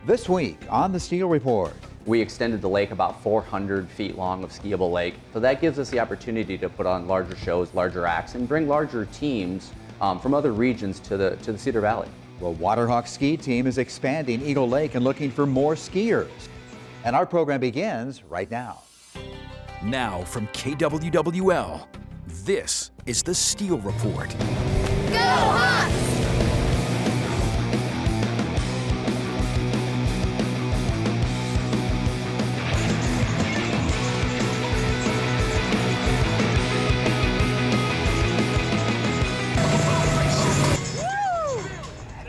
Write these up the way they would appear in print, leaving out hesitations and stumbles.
This week on the Steel Report. We extended the lake about 400 feet long of skiable lake, so that gives us the opportunity to put on larger shows, larger acts, and bring larger teams from other regions to the Cedar Valley. Well, Waterhawks Ski Team is expanding Eagle Lake and looking for more skiers. And our program begins right now. Now from KWWL, this is the Steel Report. Go Hawks!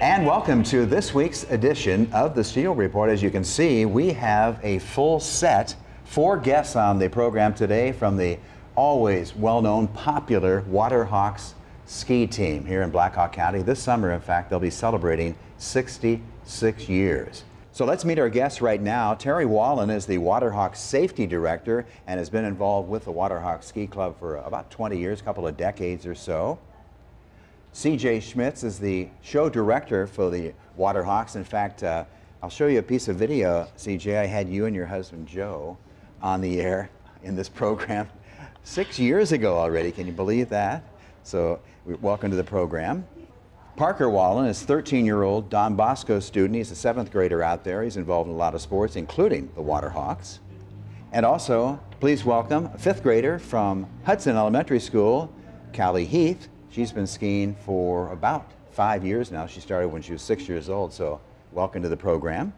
And welcome to this week's edition of the Steel Report. As you can see, we have a full set, 4 guests on the program today from the always well-known, popular Waterhawks Ski Team here in Black Hawk County. This summer, in fact, they'll be celebrating 66 years. So let's meet our guests right now. Terry Wallen is the Waterhawks Safety Director and has been involved with the Waterhawks Ski Club for about 20 years, a couple of decades or so. CJ Schmitz is the show director for the Waterhawks. In fact, I'll show you a piece of video, CJ. I had you and your husband, Joe, on the air in this program 6 years ago already. Can you believe that? So welcome to the program. Parker Wallen is 13-year-old Don Bosco student. He's a 7th grader out there. He's involved in a lot of sports, including the Waterhawks. And also, please welcome a 5th grader from Hudson Elementary School, Callie Heath. She's been skiing for about 5 years now. She started when she was 6 years old, so welcome to the program.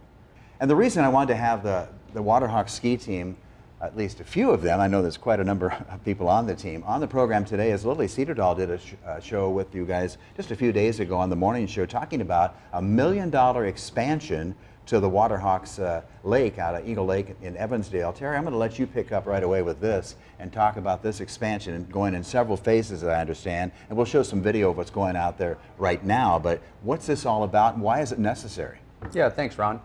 And the reason I wanted to have the Waterhawks Ski Team, at least a few of them, I know there's quite a number of people on the team, on the program today is Lily Cedardahl did a show with you guys just a few days ago on the morning show talking about a $1 million expansion to the Waterhawks Lake out of Eagle Lake in Evansdale. Terry, I'm going to let you pick up right away with this and talk about this expansion going in several phases, as I understand, and we'll show some video of what's going out there right now. But what's this all about and why is it necessary? Yeah, thanks, Ron.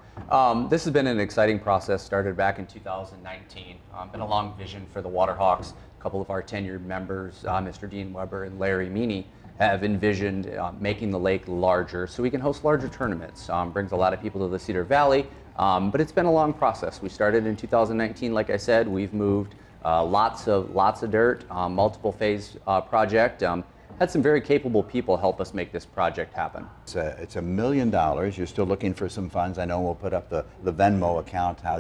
This has been an exciting process, started back in 2019. Been a long vision for the Waterhawks. A couple of our tenured members, Mr. Dean Weber and Larry Meany, have envisioned making the lake larger so we can host larger tournaments. Brings a lot of people to the Cedar Valley, but it's been a long process. We started in 2019, like I said. We've moved lots of dirt, multiple phase project. Had some very capable people help us make this project happen. It's $1 million. You're still looking for some funds. I know we'll put up the Venmo account, how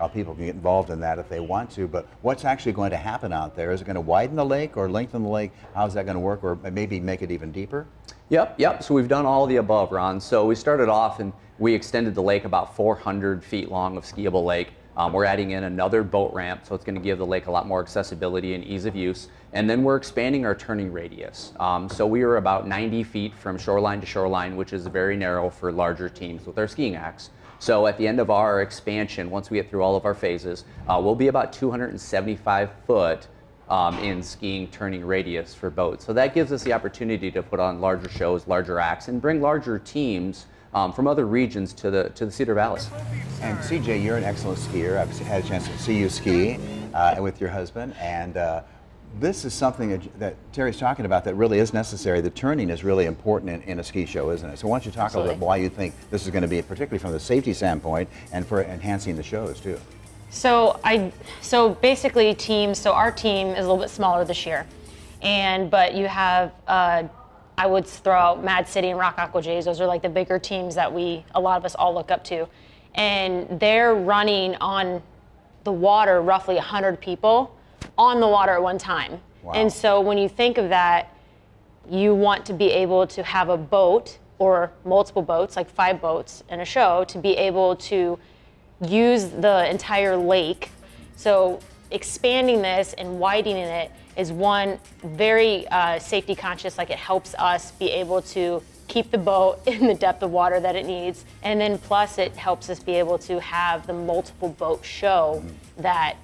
people can get involved in that if they want to. But what's actually going to happen out there? Is it going to widen the lake or lengthen the lake? How's that going to work, or maybe make it even deeper? Yep. So we've done all of the above, Ron. So we started off and we extended the lake about 400 feet long of skiable lake. We're adding in another boat ramp, so it's going to give the lake a lot more accessibility and ease of use. And then we're expanding our turning radius. So we are about 90 feet from shoreline to shoreline, which is very narrow for larger teams with our skiing acts. So at the end of our expansion, once we get through all of our phases, we'll be about 275 foot in skiing turning radius for boats. So that gives us the opportunity to put on larger shows, larger acts, and bring larger teams from other regions to the Cedar Valley. And CJ, you're an excellent skier. I've had a chance to see you ski with your husband, and this is something that Terry's talking about that really is necessary. The turning is really important in a ski show, isn't it? So why don't you talk a little bit why you think this is going to be, particularly from the safety standpoint and for enhancing the shows too. So basically teams, so our team is a little bit smaller this year, but you have I would throw out Mad City and Rock Aqua Jays. Those are like the bigger teams that a lot of us all look up to. And they're running on the water, roughly 100 people on the water at one time. Wow. And so when you think of that, you want to be able to have a boat or multiple boats, like 5 boats in a show, to be able to use the entire lake. So expanding this and widening it is one, very safety conscious, like it helps us be able to keep the boat in the depth of water that it needs. And then plus it helps us be able to have the multiple boat show that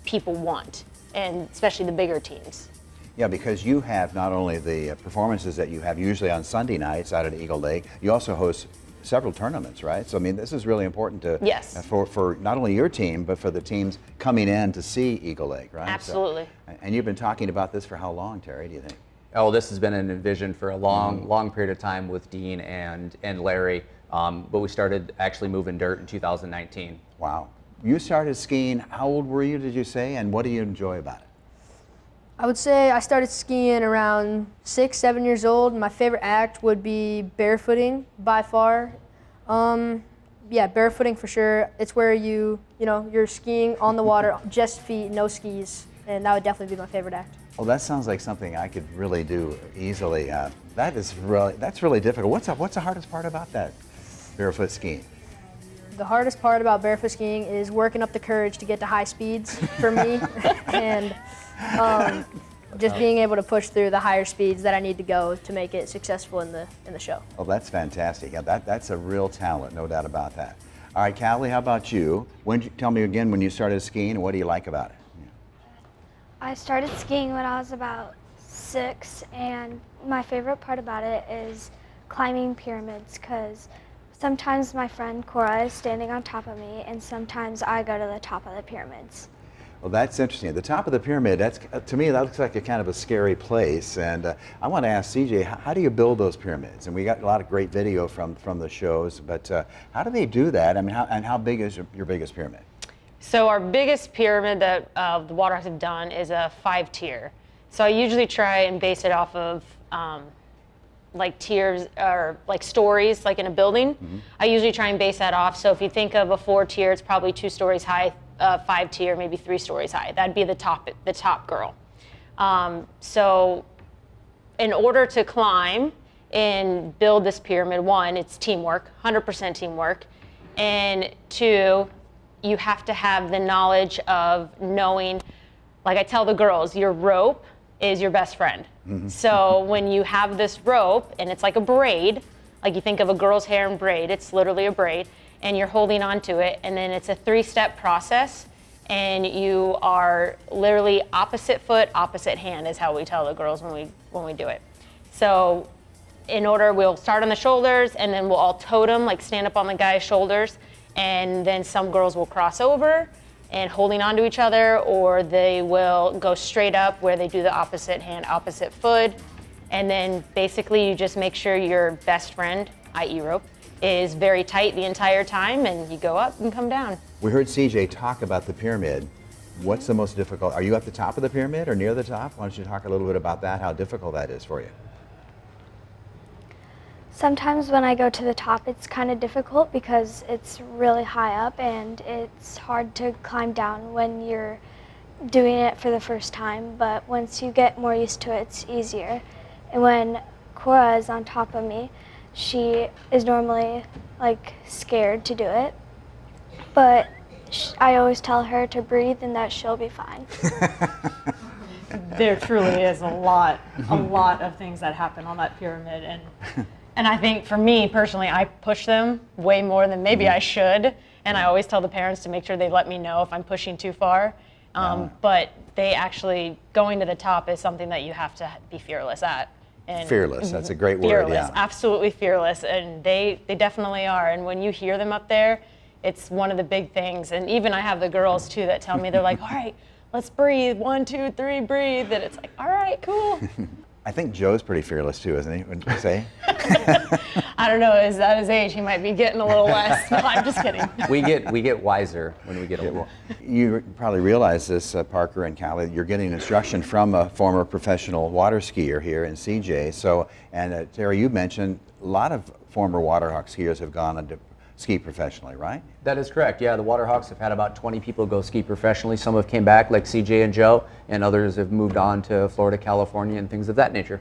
people want, and especially the bigger teams. Yeah, because you have not only the performances that you have usually on Sunday nights out at Eagle Lake, you also host several tournaments, right? So I mean, this is really important to for not only your team, but for the teams coming in to see Eagle Lake, right? Absolutely. So, and you've been talking about this for how long, Terry, do you think? Oh, this has been an envision for a long period of time with Dean and Larry. but we started actually moving dirt in 2019. Wow. You started skiing, how old were you, did you say, and what do you enjoy about it? I would say I started skiing around 6, 7 years old. My favorite act would be barefooting by far. Yeah, barefooting for sure. It's where you're skiing on the water, just feet, no skis, and that would definitely be my favorite act. Well, that sounds like something I could really do easily. That's really difficult. What's the hardest part about that, barefoot skiing? The hardest part about barefoot skiing is working up the courage to get to high speeds for me, and just being able to push through the higher speeds that I need to go to make it successful in the show. Oh, that's fantastic. Yeah, that's a real talent, no doubt about that. All right, Callie, how about you? Tell me again when you started skiing, and what do you like about it? I started skiing when I was about 6, and my favorite part about it is climbing pyramids, because sometimes my friend Cora is standing on top of me, and sometimes I go to the top of the pyramids. Well, that's interesting. At the top of the pyramid, to me, that looks like a kind of a scary place. And I want to ask CJ, how do you build those pyramids? And we got a lot of great video from the shows, but how do they do that? I mean, how big is your biggest pyramid? So our biggest pyramid that the Waterhawks have done is a 5-tier. So I usually try and base it off of like tiers or like stories, like in a building. Mm-hmm. I usually try and base that off. So if you think of a 4-tier, it's probably 2 stories high. 5-tier, maybe 3 stories high. That'd be the top girl. So in order to climb and build this pyramid, 1, it's teamwork, 100% teamwork. And 2, you have to have the knowledge of knowing, like I tell the girls, your rope is your best friend. Mm-hmm. So when you have this rope and it's like a braid, like you think of a girl's hair and braid, it's literally a braid, and you're holding on to it, and then it's a 3-step process, and you are literally opposite foot, opposite hand is how we tell the girls when we do it. So we'll start on the shoulders, and then we'll all totem, like stand up on the guy's shoulders, and then some girls will cross over and holding on to each other, or they will go straight up where they do the opposite hand, opposite foot, and then basically you just make sure your best friend, i.e. rope, is very tight the entire time, and you go up and come down. We heard CJ talk about the pyramid. What's the most difficult? Are you at the top of the pyramid or near the top? Why don't you talk a little bit about that, how difficult that is for you? Sometimes when I go to the top, it's kind of difficult because it's really high up, and it's hard to climb down when you're doing it for the first time, but once you get more used to it, it's easier. And when Cora is on top of me, she is normally like scared to do it, but I always tell her to breathe and that she'll be fine. There truly is a lot of things that happen on that pyramid, and I think for me personally, I push them way more than maybe I should, and I always tell the parents to make sure they let me know if I'm pushing too far. But they actually, going to the top is something that you have to be fearless at. And fearless, that's a great word. Fearless, yeah. Absolutely fearless, and they definitely are. And when you hear them up there, it's one of the big things. And even I have the girls too that tell me, they're like, all right, let's breathe, 1, 2, 3, breathe. And it's like, all right, cool. I think Joe's pretty fearless too, isn't he? Wouldn't you say? I don't know, is that his age? He might be getting a little less. No, I'm just kidding. We get wiser when we get older. You probably realize this, Parker and Callie, you're getting instruction from a former professional water skier here in CJ. So, and Terry, you mentioned a lot of former Waterhawk skiers have gone on to ski professionally, right? That is correct. Yeah, the Waterhawks have had about 20 people go ski professionally. Some have came back, like CJ and Joe, and others have moved on to Florida, California, and things of that nature.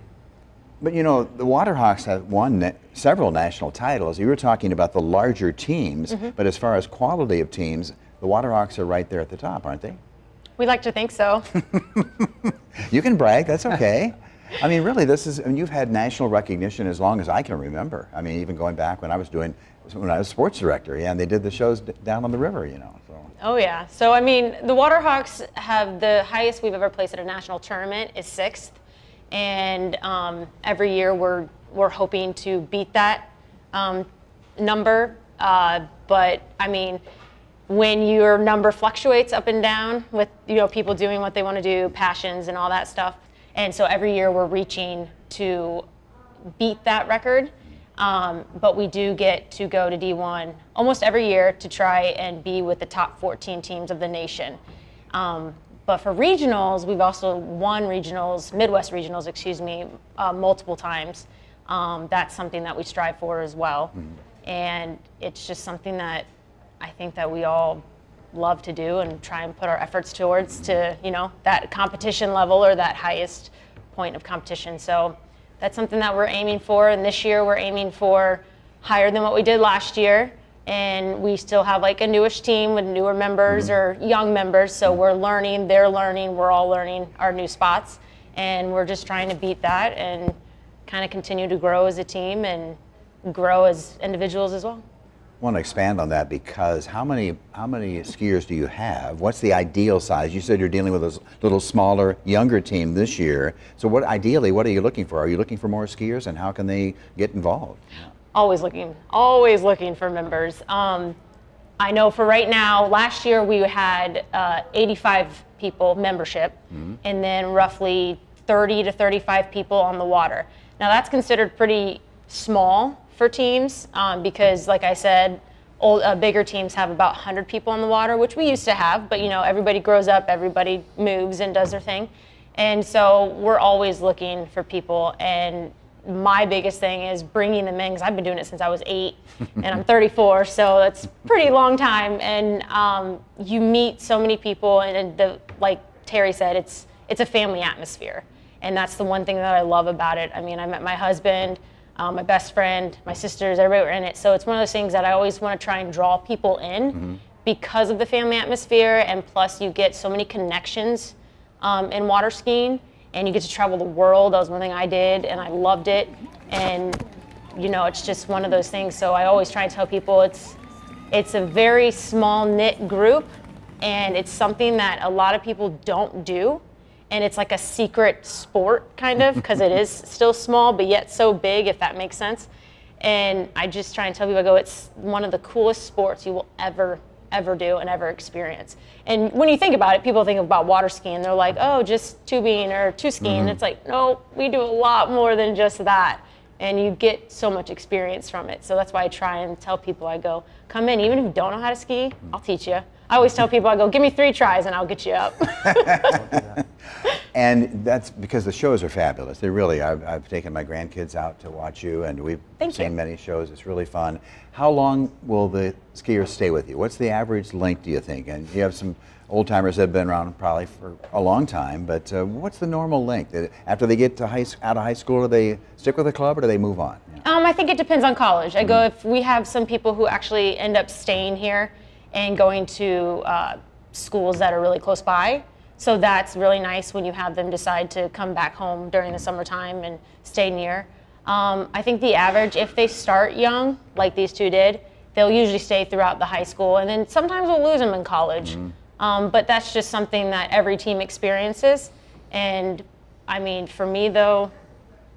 But you know, the Waterhawks have won several national titles. You were talking about the larger teams, but as far as quality of teams, the Waterhawks are right there at the top, aren't they? We like to think so. You can brag, that's okay. I mean, really, you've had national recognition as long as I can remember. I mean, even going back when I was sports director, yeah, and they did the shows down on the river, you know. So. Oh yeah. So I mean, the Waterhawks have the highest we've ever placed at a national tournament is 6th, and every year we're hoping to beat that number. But I mean, when your number fluctuates up and down with people doing what they want to do, passions and all that stuff, and so every year we're reaching to beat that record. But we do get to go to D1 almost every year to try and be with the top 14 teams of the nation. But for regionals, we've also won regionals, Midwest regionals, excuse me, multiple times. That's something that we strive for as well. And it's just something that I think that we all love to do and try and put our efforts towards to, that competition level or that highest point of competition. So that's something that we're aiming for. And this year we're aiming for higher than what we did last year. And we still have like a newish team with newer members or young members. So we're learning, they're learning, we're all learning our new spots. And we're just trying to beat that and kind of continue to grow as a team and grow as individuals as well. I want to expand on that because how many skiers do you have? What's the ideal size? You said you're dealing with a little smaller, younger team this year. So what are you looking for? Are you looking for more skiers, and how can they get involved? Always looking for members. I know for right now, last year we had 85 people membership, and then roughly 30 to 35 people on the water. Now that's considered pretty small for teams because, like I said, bigger teams have about 100 people on the water, which we used to have, but everybody grows up, everybody moves and does their thing. And so we're always looking for people, and my biggest thing is bringing them in, because I've been doing it since I was 8 and I'm 34, so that's a pretty long time. And you meet so many people, and like Terry said, it's a family atmosphere. And that's the one thing that I love about it. I mean, I met my husband, my best friend, my sisters, everybody were in it. So it's one of those things that I always want to try and draw people in because of the family atmosphere, and plus you get so many connections in water skiing, and you get to travel the world. That was one thing I did, and I loved it. And it's just one of those things. So I always try and tell people it's a very small knit group, and it's something that a lot of people don't do. And it's like a secret sport, kind of, because it is still small, but yet so big, if that makes sense. And I just try and tell people, it's one of the coolest sports you will ever do and ever experience. And when you think about it, people think about water skiing. They're like, oh, just tubing or two skiing. It's like, no, we do a lot more than just that. And you get so much experience from it. So that's why I try and tell people, I go, come in, even if you don't know how to ski, I'll teach you. I always tell people, I go, give me 3 tries and I'll get you up. And that's because the shows are fabulous. They really are. I've taken my grandkids out to watch you, and we've seen many shows. It's really fun. How long will the skiers stay with you? What's the average length, do you think? And you have some old timers that have been around probably for a long time, but what's the normal length? After they get to out of high school, do they stick with the club or do they move on? I think it depends on college. I go, if we have some people who actually end up staying here and going to schools that are really close by. So that's really nice when you have them decide to come back home during the summertime and stay near. I think the average, if they start young, like these two did, they'll usually stay throughout the high school, and then sometimes we'll lose them in college. But that's just something that every team experiences. And I mean, for me though,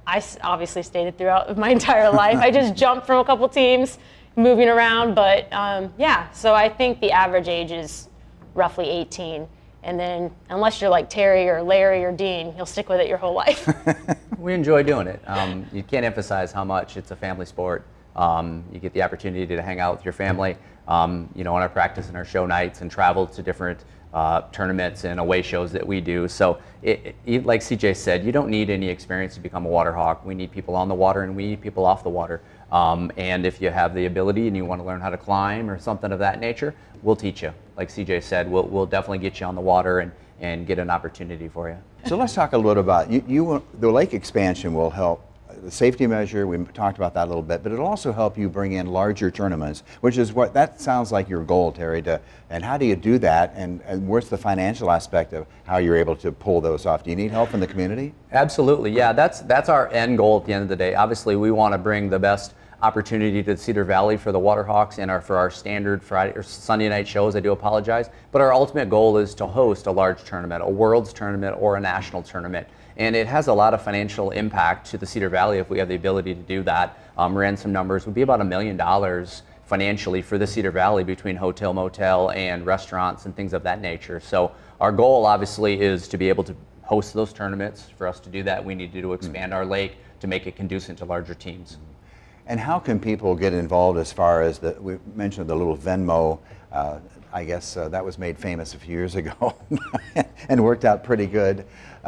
I obviously stayed throughout my entire life. I just jumped from a couple teams, moving around, but yeah, so I think the average age is roughly 18. And then unless you're like Terry or Larry or Dean, you'll stick with it your whole life. We enjoy doing it. You can't emphasize how much it's a family sport. You get the opportunity to hang out with your family, on our practice and our show nights, and travel to different tournaments and away shows that we do. So like CJ said, you don't need any experience to become a Waterhawk. We need people on the water, and we need people off the water. And if you have the ability and you want to learn how to climb or something of that nature, we'll teach you. Like CJ said, we'll definitely get you on the water and get an opportunity for you. So let's talk a little about, the lake expansion will help. The safety measure, we talked about that a little bit, but it'll also help you bring in larger tournaments, which is that sounds like your goal, Terry, and how do you do that, and what's the financial aspect of how you're able to pull those off? Do you need help from the community? Absolutely, yeah, that's our end goal at the end of the day. Obviously, we want to bring the best opportunity to Cedar Valley for the Waterhawks and for our standard Friday or Sunday night shows. I do apologize, but our ultimate goal is to host a large tournament, a World's tournament or a national tournament. And it has a lot of financial impact to the Cedar Valley if we have the ability to do that. Ran some numbers, would be about $1 million financially for the Cedar Valley between hotel, motel, and restaurants and things of that nature. So our goal obviously is to be able to host those tournaments. For us to do that, we need to expand our lake to make it conducive to larger teams. And how can people get involved as far as we mentioned the little Venmo, I guess that was made famous a few years ago and worked out pretty good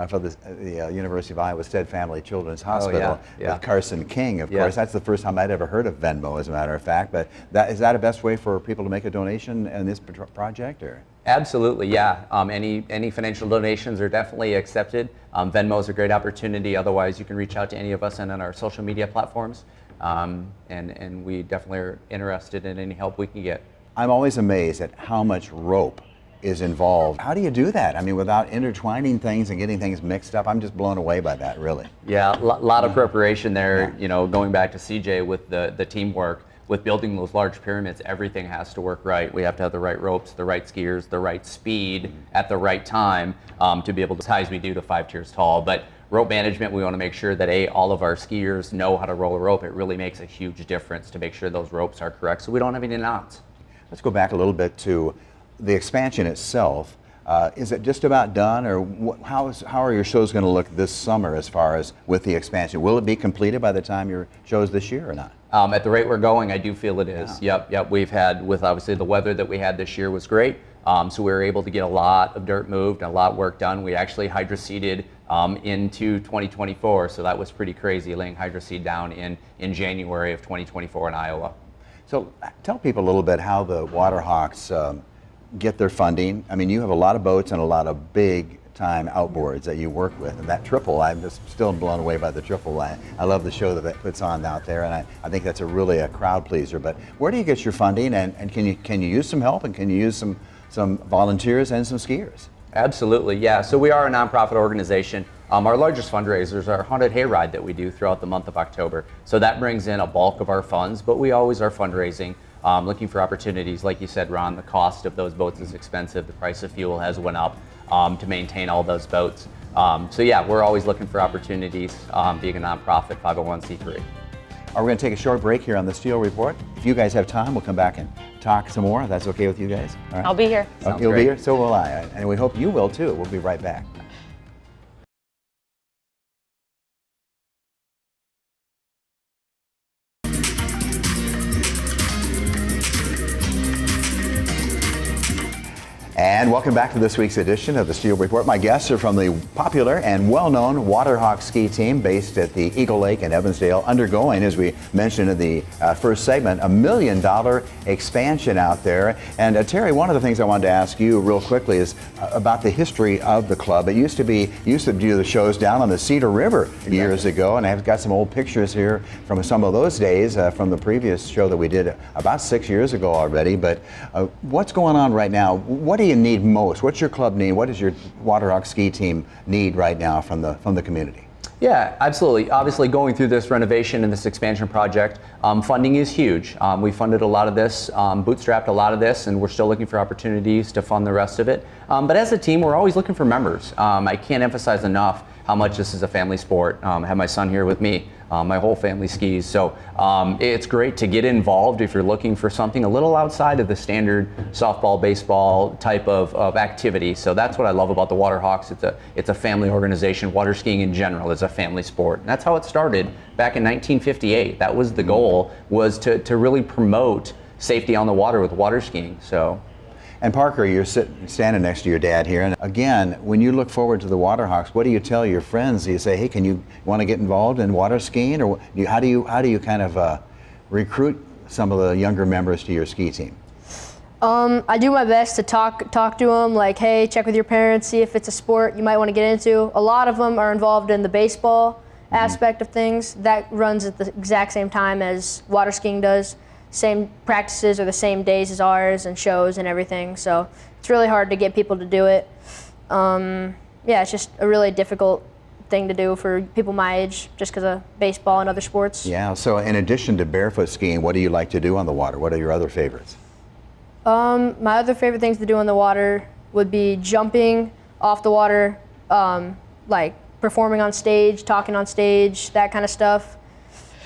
for the University of Iowa Stead Family Children's Hospital with Carson King, of course. That's the first time I'd ever heard of Venmo, as a matter of fact. But is that a best way for people to make a donation in this project? Or? Absolutely, yeah. Any financial donations are definitely accepted. Venmo is a great opportunity. Otherwise, you can reach out to any of us and on our social media platforms. And we definitely are interested in any help we can get. I'm always amazed at how much rope is involved. How do you do that? I mean, without intertwining things and getting things mixed up, I'm just blown away by that, really. Yeah, a lot of preparation there. You know, going back to CJ with the teamwork, with building those large pyramids, everything has to work right. We have to have the right ropes, the right skiers, the right speed at the right time to be able to tie as we do to 5 tiers tall. But rope management, we want to make sure that all of our skiers know how to roll a rope. It really makes a huge difference to make sure those ropes are correct so we don't have any knots. Let's go back a little bit to the expansion itself. Is it just about done, or how are your shows going to look this summer as far as with the expansion? Will it be completed by the time your shows this year or not? At the rate we're going, I do feel it is. Yeah. Yep. We've had, with obviously the weather that we had this year was great. So we were able to get a lot of dirt moved and a lot of work done. We actually hydroseeded into 2024, so that was pretty crazy, laying hydroseed down in January of 2024 in Iowa. So tell people a little bit how the Waterhawks get their funding. I mean, you have a lot of boats and a lot of big time outboards that you work with, and that triple, I'm just still blown away by the triple. I love the show that it puts on out there, and I think that's really a crowd pleaser. But where do you get your funding, and can you use some help, and can you use some volunteers and some skiers? Absolutely, yeah. So we are a nonprofit organization. Our largest fundraisers are Haunted Hayride that we do throughout the month of October. So that brings in a bulk of our funds, but we always are fundraising, looking for opportunities. Like you said, Ron, the cost of those boats is expensive. The price of fuel has went up to maintain all those boats. So yeah, we're always looking for opportunities, being a nonprofit 501c3. We're going to take a short break here on the Steel Report. If you guys have time, we'll come back and talk some more. If that's okay with you guys? All right. I'll be here. You'll be here? So will I. And we hope you will too. We'll be right back. And welcome back to this week's edition of the Steel Report. My guests are from the popular and well-known Waterhawks Ski Team based at the Eagle Lake in Evansdale, undergoing, as we mentioned in the first segment, $1 million expansion out there. And Terry, one of the things I wanted to ask you real quickly is about the history of the club. It used to do the shows down on the Cedar River years ago, and I've got some old pictures here from some of those days from the previous show that we did about 6 years ago already. But what's going on right now? What do you need most? What's your club need? What does your Waterhawks Ski Team need right now from the community? Yeah, absolutely. Obviously, going through this renovation and this expansion project, funding is huge. We funded a lot of this, bootstrapped a lot of this, and we're still looking for opportunities to fund the rest of it. But as a team, we're always looking for members. I can't emphasize enough how much this is a family sport. I have my son here with me. My whole family skis. So it's great to get involved if you're looking for something a little outside of the standard softball, baseball type of activity. So that's what I love about the Waterhawks. It's a family organization. Water skiing in general is a family sport. And that's how it started back in 1958. That was the goal, was to really promote safety on the water with water skiing. So. And Parker, you're standing next to your dad here. And again, when you look forward to the Waterhawks, what do you tell your friends? Do you say, hey, can you want to get involved in water skiing? Or how do you kind of recruit some of the younger members to your ski team? I do my best to talk to them, like, hey, check with your parents, see if it's a sport you might want to get into. A lot of them are involved in the baseball aspect of things. That runs at the exact same time as water skiing does. Same practices or the same days as ours and shows and everything. So it's really hard to get people to do it. Yeah, it's just a really difficult thing to do for people my age just because of baseball and other sports. Yeah, so in addition to barefoot skiing, what do you like to do on the water? What are your other favorites? My other favorite things to do on the water would be jumping off the water, like performing on stage, talking on stage, that kind of stuff.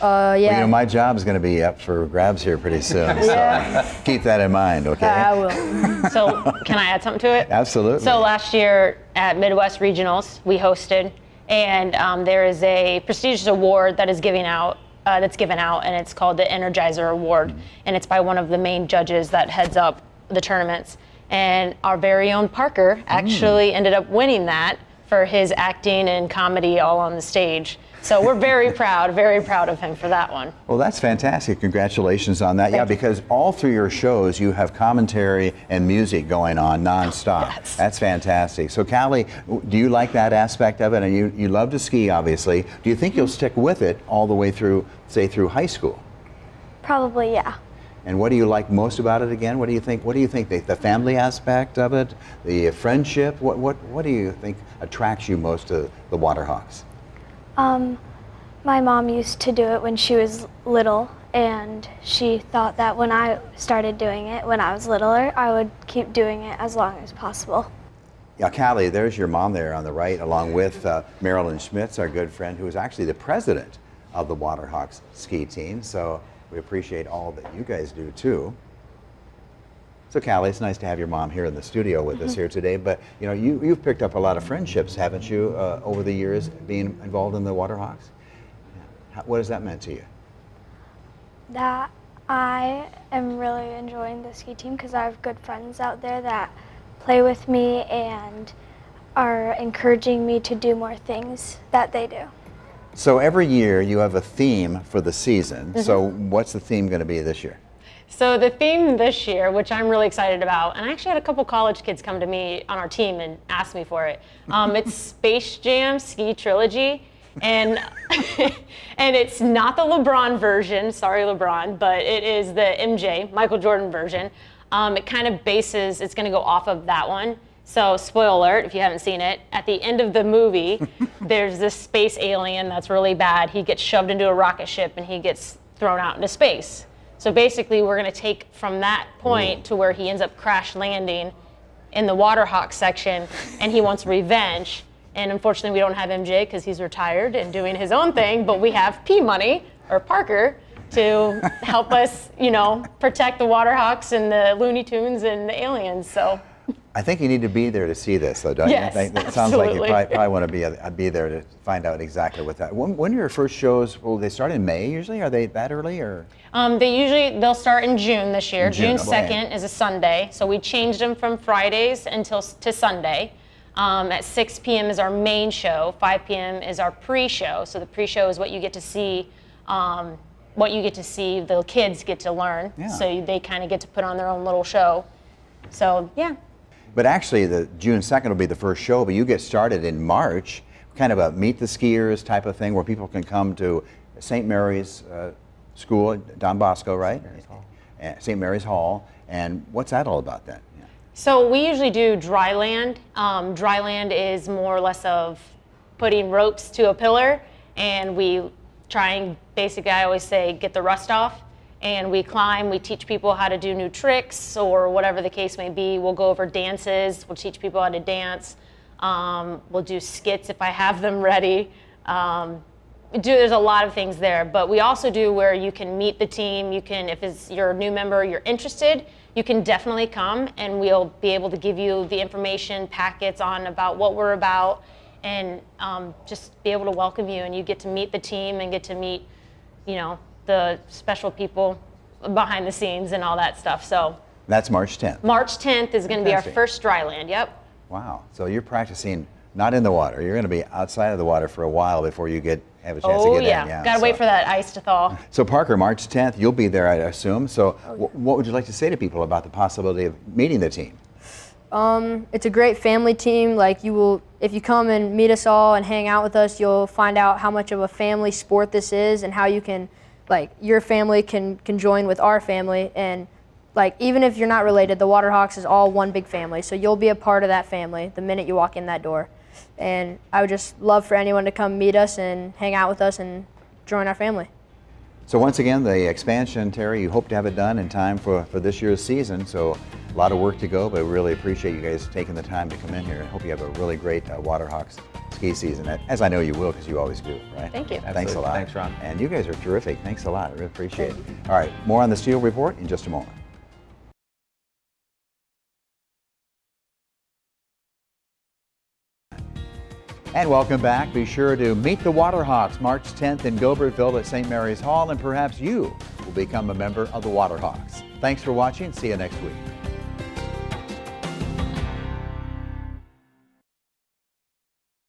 Yeah. Well, my job is going to be up for grabs here pretty soon, so keep that in mind, okay? I will. So can I add something to it? Absolutely. So last year at Midwest Regionals, we hosted, and there is a prestigious award that is giving out that's given out, and it's called the Energizer Award, and it's by one of the main judges that heads up the tournaments. And our very own Parker actually ended up winning that for his acting and comedy all on the stage. So we're very proud of him for that one. Well, that's fantastic. Congratulations on that. Yeah, because all through your shows, you have commentary and music going on nonstop. Yes. That's fantastic. So, Callie, do you like that aspect of it? And you love to ski, obviously. Do you think you'll stick with it all the way through, say, through high school? Probably, yeah. And what do you like most about it again? What do you think? What do you think? The family aspect of it, the friendship. What do you think attracts you most to the Waterhawks? My mom used to do it when she was little, and she thought that when I started doing it when I was littler, I would keep doing it as long as possible. Yeah, Callie, there's your mom there on the right, along with Marilyn Schmitz, our good friend, who is actually the president of the Waterhawks Ski Team. So we appreciate all that you guys do too. So Callie, it's nice to have your mom here in the studio with us here today. But you know, you've picked up a lot of friendships, haven't you, over the years being involved in the Waterhawks? What has that meant to you? That I am really enjoying the ski team because I have good friends out there that play with me and are encouraging me to do more things that they do. So every year you have a theme for the season. So what's the theme going to be this year? So the theme this year, which I'm really excited about, and I actually had a couple college kids come to me on our team and ask me for it. It's Space Jam Ski Trilogy, and and it's not the LeBron version, sorry LeBron, but it is the MJ, Michael Jordan version. It kind of it's going to go off of that one. So spoiler alert, if you haven't seen it, at the end of the movie, there's this space alien that's really bad. He gets shoved into a rocket ship and he gets thrown out into space. So basically, we're going to take from that point to where he ends up crash landing in the Waterhawks section, and he wants revenge. And unfortunately, we don't have MJ because he's retired and doing his own thing, but we have P-Money, or Parker, to help us, you know, protect the Waterhawks and the Looney Tunes and the aliens. So I think you need to be there to see this, though, don't Yes, you? It sounds like you absolutely. probably want to be there to find out exactly what that. When are your first shows? Will they start in May usually? Are they that early or? They'll start in June this year. June, June okay. 2nd is a Sunday, so we changed them from Fridays to Sunday. At 6 p.m. is our main show. 5 p.m. is our pre-show. So the pre-show is what you get to see. The kids get to learn. Yeah. So they kind of get to put on their own little show. So yeah. But actually, the June 2nd will be the first show, but you get started in March, kind of a meet the skiers type of thing where people can come to St. Mary's School, Don Bosco, right? St. Mary's Hall. And what's that all about then? Yeah. So we usually do dry land. Dry land is more or less of putting ropes to a pillar, and we try and basically, I always say, get the rust off. And we climb, we teach people how to do new tricks or whatever the case may be. We'll go over dances, we'll teach people how to dance. We'll do skits if I have them ready. There's a lot of things there, but we also do where you can meet the team. You can, if you're a new member, you're interested, you can definitely come and we'll be able to give you the information packets on about what we're about and just be able to welcome you, and you get to meet the team and get to meet, you know, the special people behind the scenes and all that stuff. So That's March 10th. March 10th is going to be our Fantastic. first dry land. Yep. Wow. So you're practicing not in the water. You're going to be outside of the water for a while before you have a chance to Oh get yeah. in. Yeah. Got to wait for that ice to thaw. So Parker, March 10th, you'll be there, I assume. So what would you like to say to people about the possibility of meeting the team? It's a great family team. Like, you will, if you come and meet us all and hang out with us, you'll find out how much of a family sport this is and how you can, like, your family can join with our family. And like, even if you're not related, the Waterhawks is all one big family. So you'll be a part of that family the minute you walk in that door. And I would just love for anyone to come meet us and hang out with us and join our family. So once again, the expansion, Terry, you hope to have it done in time for this year's season. So a lot of work to go, but we really appreciate you guys taking the time to come in here. And hope you have a really great Waterhawks ski season, as I know you will, because you always do, right? Thank you. Thanks a Absolutely. lot. Thanks, Ron. And you guys are terrific. Thanks a lot. I really appreciate it. All right, more on the Steel Report in just a moment. And welcome back. Be sure to meet the Waterhawks March 10th in Gobertville at St. Mary's Hall, and perhaps you will become a member of the Waterhawks. Thanks for watching. See you next week.